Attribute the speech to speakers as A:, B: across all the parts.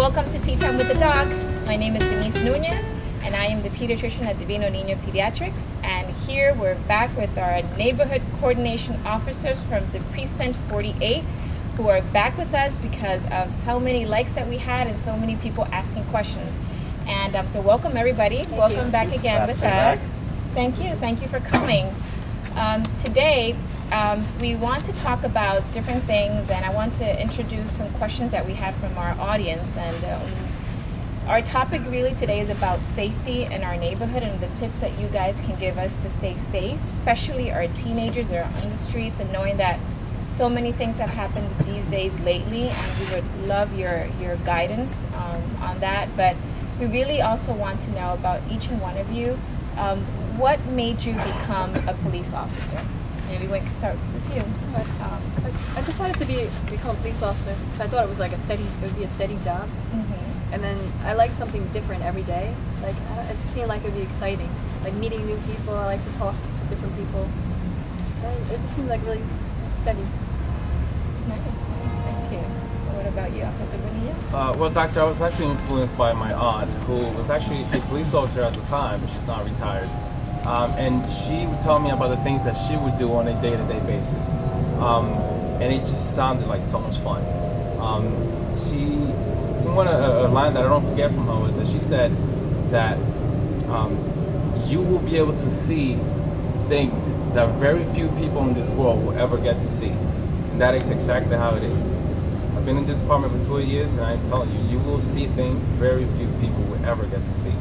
A: welcome to Tea Time with the Doc. My name is Denise Nunez, and I am the pediatrician at Divino Niño Pediatrics. And here we're back with our neighborhood coordination officers from the Precinct 48, who are back with us because of so many likes that we had and so many people asking questions. And so welcome everybody. Welcome back again with us. Thank you for coming. Today, we want to talk about different things, and I want to introduce some questions that we have from our audience. And our topic really today is about safety in our neighborhood and the tips that you guys can give us to stay safe, especially our teenagers that are on the streets, and knowing that so many things have happened these days lately, and we would love your guidance on that. But we really also want to know about each and one of you. What made you become a police officer? Maybe we can start with you.
B: I decided to become a police officer because I thought it would be a steady job. Mm-hmm. And then I like something different every day. Like it just seemed like it would be exciting. Like meeting new people. I like to talk to different people. And it just seemed like really steady.
A: Nice, thank you. What about you, Officer Bonilla?
C: Well, Doctor, I was actually influenced by my aunt, who was actually a police officer at the time, but she's not retired. And she would tell me about the things that she would do on a day-to-day basis. And it just sounded like so much fun. A line that I don't forget from her was that she said that you will be able to see things that very few people in this world will ever get to see. And that is exactly how it is. I've been in this department for 2 years, and I'm telling you, you will see things very few people will ever get to see.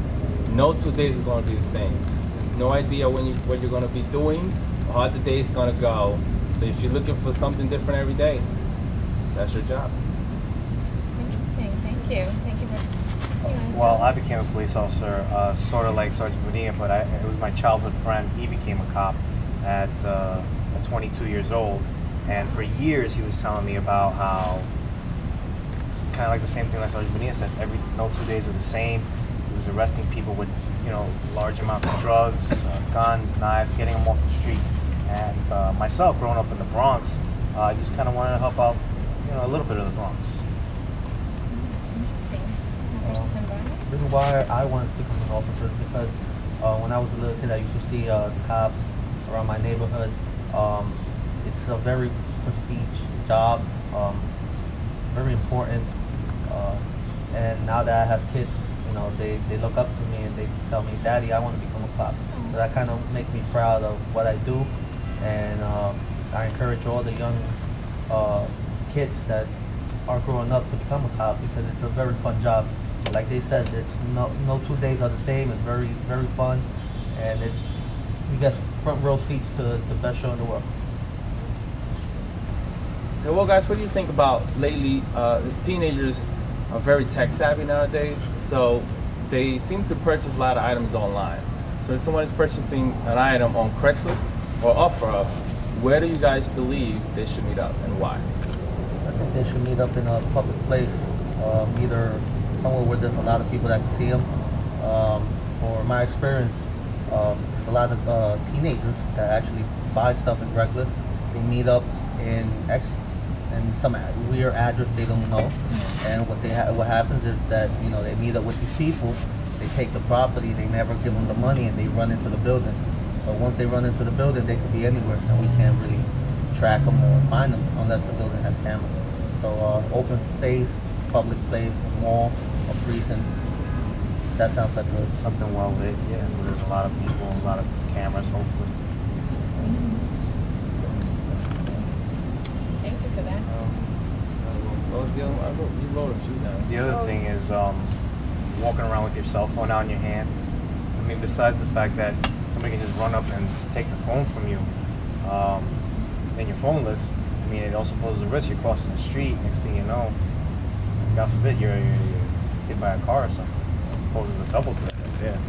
C: No 2 days is going to be the same. No idea what you're going to be doing or how the day is going to go. So if you're looking for something different every day, that's your job.
A: Interesting. Thank you. Thank you for.
D: Well, I became a police officer, sort of like Sergeant Bonilla, but it was my childhood friend. He became a cop at 22 years old, and for years he was telling me about how it's kind of like the same thing like Sergeant Bonilla said. No 2 days are the same. He was arresting people with large amounts of drugs, guns, knives, getting them off the street. And myself, growing up in the Bronx, I just kind of wanted to help out, a little bit of the Bronx.
A: Interesting.
E: This is why I wanted to become an officer, because when I was a little kid, I used to see the cops around my neighborhood. It's a very prestige job, very important. And now that I have kids, they look up to me and they tell me, "Daddy, I want to become a cop." So that kind of makes me proud of what I do, and I encourage all the young kids that are growing up to become a cop, because it's a very fun job. Like they said, it's no 2 days are the same. It's very, very fun, and you get front row seats to the best show in the world.
C: So, well, guys, what do you think about lately? Teenagers are very tech savvy nowadays, so they seem to purchase a lot of items online. So if someone is purchasing an item on Craigslist or OfferUp, where do you guys believe they should meet up and why?
E: I think they should meet up in a public place, either somewhere where there's a lot of people that can see them. For my experience, there's a lot of teenagers that actually buy stuff in Craigslist. They meet up in some weird address they don't know, and what happens is that they meet up with these people, they take the property, they never give them the money, and they run into the building. But once they run into the building, they could be anywhere, and we can't really track them or find them unless the building has cameras. So open space, public place, mall, a precinct, that sounds like good.
D: Something well lit, yeah. Where there's a lot of people, a lot of cameras, hopefully.
A: Thank you for that.
C: You wrote a few down.
D: The other thing is walking around with your cell phone out in your hand. I mean, besides the fact that somebody can just run up and take the phone from you, and you're phoneless, I mean, it also poses a risk. You're crossing the street, next thing you know, God forbid, you're hit by a car or something. It poses a double threat right there.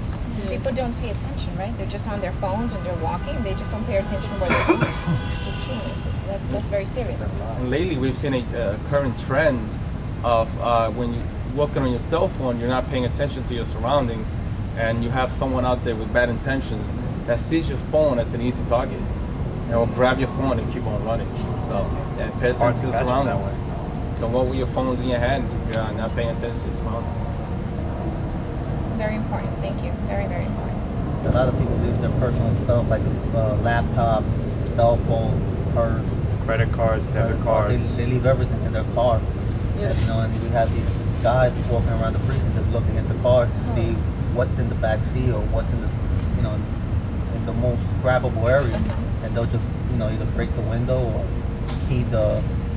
A: People don't pay attention, right? They're just on their phones and they're walking. They just don't pay attention where they're going. Just chilling. So that's very serious.
C: And lately, we've seen a current trend of when you're walking on your cell phone, you're not paying attention to your surroundings, and you have someone out there with bad intentions that sees your phone as an easy target, and will grab your phone and keep on running. So, yeah, pay attention to your surroundings. don't walk with your phones in your hand if you're not paying attention to your surroundings.
A: Very important. Thank you. Very, very important.
E: A lot of people leave their personal stuff like laptops, cell phones, purse,
D: Credit cards, debit cards.
E: They leave everything in their car.
B: Yes.
E: You know, and we have these guys walking around the precinct just looking at the cars to see what's in the back seat or what's in the, you know, in the most grabbable area, and they'll just, you know, either break the window or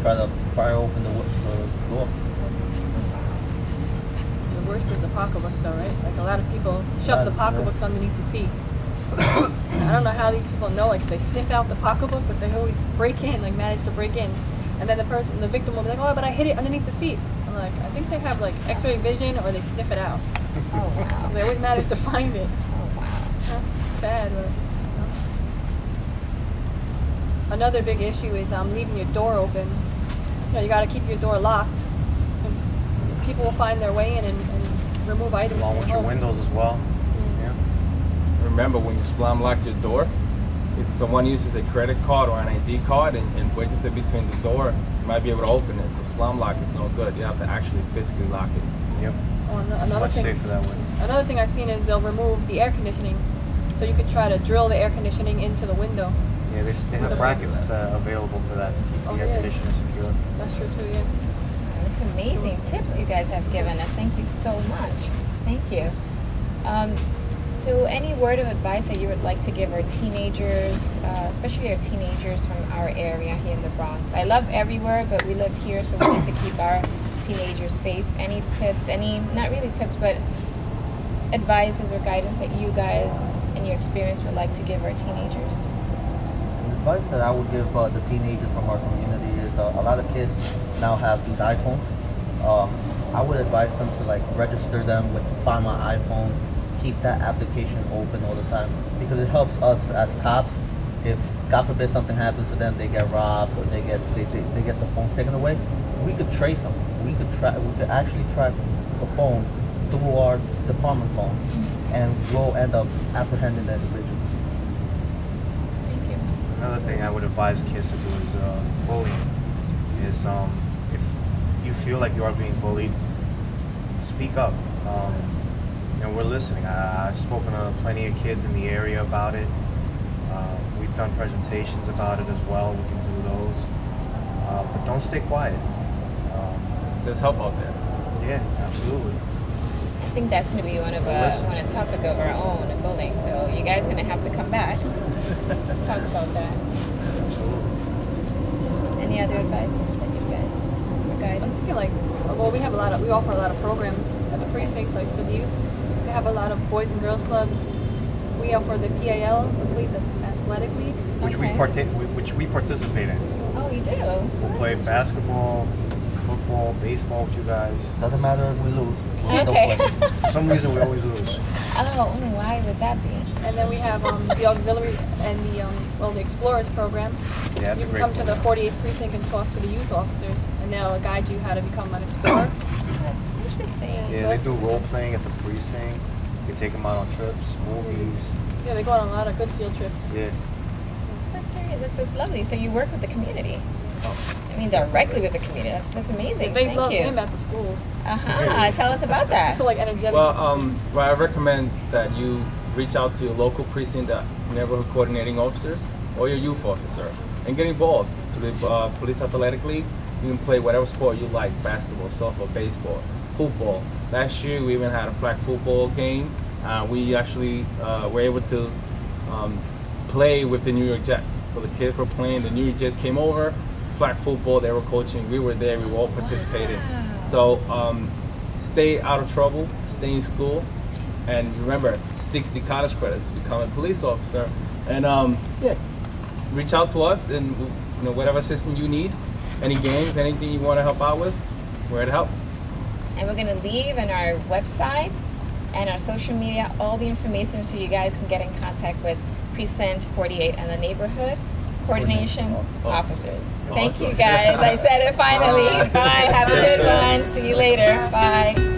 E: try to pry open the door.
B: The worst is the pocketbooks, though, right? Like a lot of people shove the pocketbooks underneath the seat. I don't know how these people know. Like they sniff out the pocketbook, but they always break in, like manage to break in, and then the victim will be like, "Oh, but I hid it underneath the seat." I'm like, I think they have like X-ray vision, or they sniff it out.
A: Oh wow.
B: They always manage to find it.
A: Oh wow.
B: Sad, but. Another big issue is leaving your door open. You know, you got to keep your door locked because people will find their way in and remove items.
D: Along
B: from
D: with
B: your
D: your
B: home.
D: windows as well. Yeah.
C: Remember, when you slam lock your door, if someone uses a credit card or an ID card and wedges it between the door, you might be able to open it. So slam lock is no good. You have to actually physically lock it.
D: Yep.
B: Oh, another
D: Much
B: thing.
D: safer that way.
B: Another thing I've seen is they'll remove the air conditioning, so you could try to drill the air conditioning into the window.
D: Yeah, they have brackets available for that to keep the air conditioner secure.
B: That's true too. Yeah.
A: It's amazing tips you guys have given us. Thank you so much. Thank you. So any word of advice that you would like to give our teenagers, especially our teenagers from our area here in the Bronx? I love everywhere, but we live here, so we need to keep our teenagers safe. Any tips, not really tips, but advices or guidance that you guys, in your experience, would like to give our teenagers?
E: The advice that I would give the teenagers from our community is a lot of kids now have these iPhones. I would advise them to like register them with Find My iPhone, keep that application open all the time because it helps us as cops. If God forbid something happens to them, they get robbed or they get the phone taken away, we could trace them. We could actually track the phone through our department phone, and we'll end up apprehending the individual.
A: Thank you.
D: Another thing I would advise kids to do is bullying. Is if you feel like you are being bullied, speak up. And we're listening. I've spoken to plenty of kids in the area about it. We've done presentations about it as well. We can do those. But don't stay quiet.
C: There's help out there.
D: Yeah, absolutely.
A: I think that's going to be one topic of our own, bullying. So you guys are going to have to come back, talk about that. Any other advice that you guys, or
B: I
A: guidance?
B: feel like, well, we offer a lot of programs at the precinct, like for the youth. We have a lot of boys and girls clubs. We offer the PAL, the Police Athletic League.
D: Which we participate in.
A: Oh, you do?
D: We play basketball, football, baseball with you guys.
E: Doesn't matter if we lose. We'll still
A: Okay.
E: play.
D: For some reason, we always lose.
A: Oh, why would that be?
B: And then we have the auxiliary and the Explorers program.
D: Yeah, that's
B: You
D: a
B: can
D: great
B: come to the
D: program.
B: 48th precinct and talk to the youth officers, and they'll guide you how to become an explorer.
A: That's interesting.
D: Yeah, they do role playing at the precinct. You take them out on trips, movies.
B: Yeah, they go on a lot of good field trips.
D: Yeah.
A: This is lovely. So you work with the community. I mean, directly with the community. That's amazing.
B: They
A: Thank
B: love
A: you.
B: him at the schools.
A: Tell us about that.
B: So like energetic.
C: Well, I recommend that you reach out to your local precinct neighborhood coordinating officers or your youth officer and get involved to the Police Athletic League. You can play whatever sport you like: basketball, softball, baseball, football. Last year we even had a flag football game. We actually were able to play with the New York Jets. So the kids were playing. The New York Jets came over. Flag football. They were coaching. We were there. We were all participating. So stay out of trouble. Stay in school. And remember, 60 college credits to become a police officer. And reach out to us and whatever assistance you need. Any games, anything you want to help out with, we're here to help.
A: And we're going to leave on our website and our social media all the information so you guys can get in contact with Precinct 48 and the neighborhood coordination officers. Thank you guys. I said it finally. Bye. Have a good one. See you later. Bye.